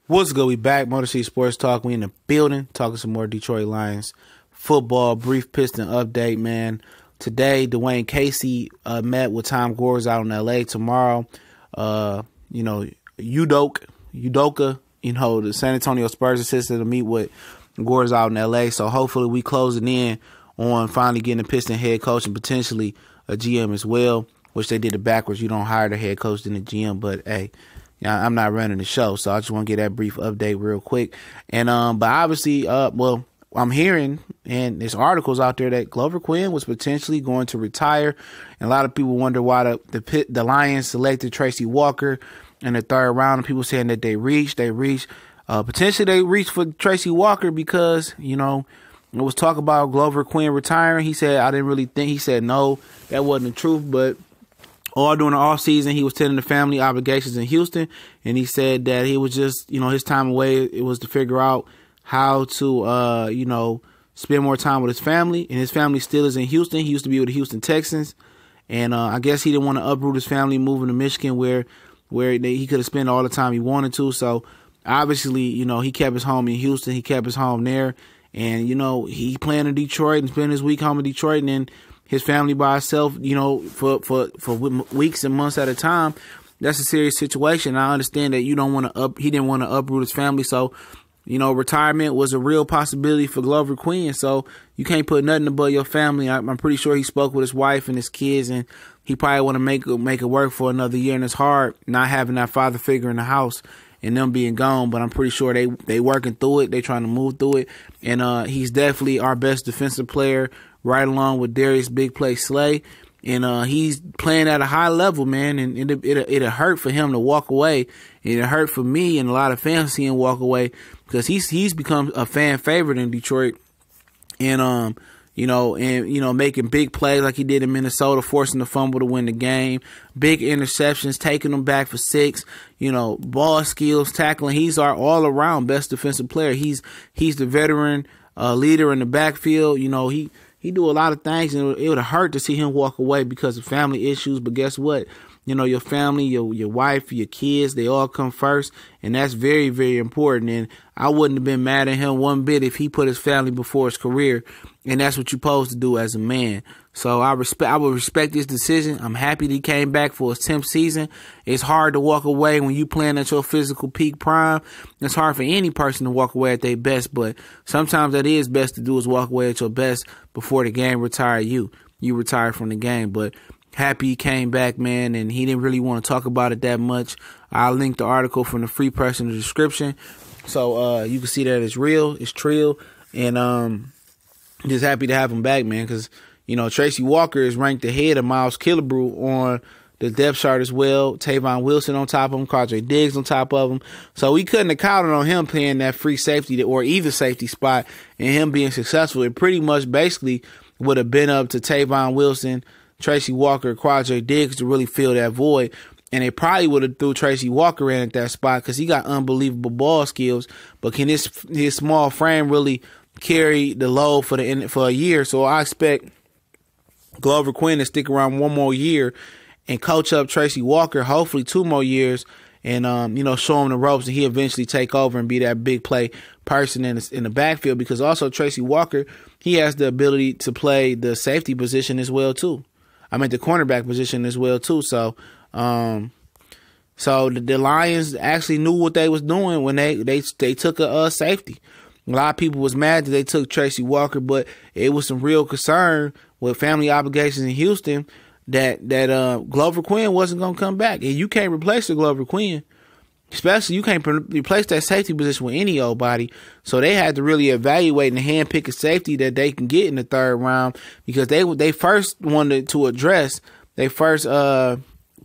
What's good? We back. Motor City Sports Talk. We in the building talking some more Detroit Lions football. Brief Piston update, man. Today, Dwayne Casey met with Tom Gores out in L.A. Tomorrow, Udoka, the San Antonio Spurs assistant, to meet with Gores out in L.A. So hopefully we closing in on finally getting a Piston head coach and potentially a GM as well, which they did it backwards. You don't hire the head coach then the GM, but hey. Yeah, I'm not running the show, so I just want to get that brief update real quick. And but obviously, I'm hearing, and there's articles out there that Glover Quinn was potentially going to retire. And a lot of people wonder why the Lions selected Tracy Walker in the third round. And people saying that they reached for Tracy Walker because, it was talk about Glover Quinn retiring. He said, he said, no, that wasn't the truth, but all during the offseason, he was tending to family obligations in Houston, and he said that he was just, his time away, it was to figure out how to, spend more time with his family, and his family still is in Houston. He used to be with the Houston Texans, and I guess he didn't want to uproot his family, moving to Michigan where he could have spent all the time he wanted to. So obviously, he kept his home in Houston. He kept his home there, and, he playing in Detroit and spent his week home in Detroit, and then his family by himself, for weeks and months at a time. That's a serious situation. I understand that he didn't want to uproot his family. So, retirement was a real possibility for Glover Quinn. So you can't put nothing above your family. I'm pretty sure he spoke with his wife and his kids, and he probably want to make it work for another year. And it's hard not having that father figure in the house and them being gone. But I'm pretty sure they working through it. They trying to move through it. And he's definitely our best defensive player, right along with Darius Big Play Slay. And he's playing at a high level, man, and it'll hurt for him to walk away. It'll hurt for me and a lot of fans to see him walk away because he's become a fan favorite in Detroit. And making big plays like he did in Minnesota, forcing the fumble to win the game, big interceptions, taking them back for 6, ball skills, tackling. He's our all-around best defensive player. He's the veteran leader in the backfield. He do a lot of things, and it would hurt to see him walk away because of family issues. But guess what? Your family, your wife, your kids, they all come first, and that's very, very important. And I wouldn't have been mad at him one bit if he put his family before his career, and that's what you're supposed to do as a man. So I would respect his decision. I'm happy that he came back for his 10th season. It's hard to walk away when you playing at your physical peak prime. It's hard for any person to walk away at their best, but sometimes that is best to do is walk away at your best before the game retire you. You retire from the game, but happy he came back, man, and he didn't really want to talk about it that much. I'll link the article from the Free Press in the description, so you can see that it's real, it's trill, and just happy to have him back, man, because Tracy Walker is ranked ahead of Miles Killebrew on the depth chart as well. Tavon Wilson on top of him, Quadre Diggs on top of him. So we couldn't have counted on him playing that free safety or either safety spot and him being successful. It pretty much basically would have been up to Tavon Wilson, Tracy Walker, Quadre Diggs to really fill that void. And they probably would have threw Tracy Walker in at that spot because he got unbelievable ball skills. But can his small frame really carry the load for a year? So I expect Glover Quinn to stick around one more year and coach up Tracy Walker, hopefully 2 more years, and show him the ropes, and he eventually take over and be that big play person in the backfield. Because also Tracy Walker, he has the ability to play the safety position as well too. I mean the cornerback position as well too. So the Lions actually knew what they was doing when they took a safety. A lot of people was mad that they took Tracy Walker, but it was some real concern with family obligations in Houston that Glover Quinn wasn't going to come back. And you can't replace the Glover Quinn. Especially you can't replace that safety position with any old body. So they had to really evaluate and handpick a safety that they can get in the third round because they first wanted to address, their first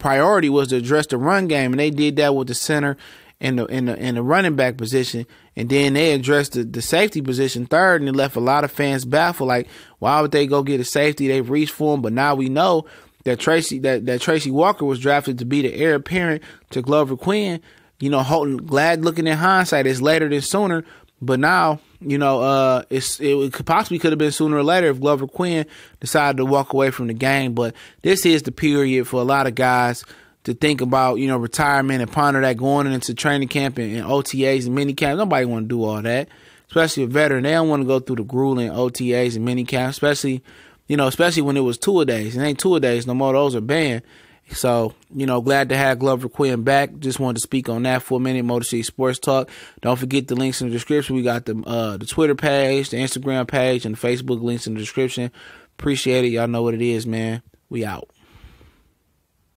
priority was to address the run game, and they did that with the center and the running back position, and then they addressed the safety position third, and it left a lot of fans baffled. Like, why would they go get a safety? They've reached for him, but now we know that Tracy Walker was drafted to be the heir apparent to Glover Quinn. Glad looking in hindsight, it's later than sooner, but now it could have been sooner or later if Glover Quinn decided to walk away from the game. But this is the period for a lot of guys to think about, retirement and ponder that going into training camp and OTAs and mini camps. Nobody want to do all that, especially a veteran. They don't want to go through the grueling OTAs and mini camps, especially when it was two-a-days. It ain't two-a-days no more. Those are banned. So, glad to have Glover Quinn back. Just wanted to speak on that for a minute. Motor City Sports Talk. Don't forget the links in the description. We got the Twitter page, the Instagram page, and the Facebook links in the description. Appreciate it. Y'all know what it is, man. We out.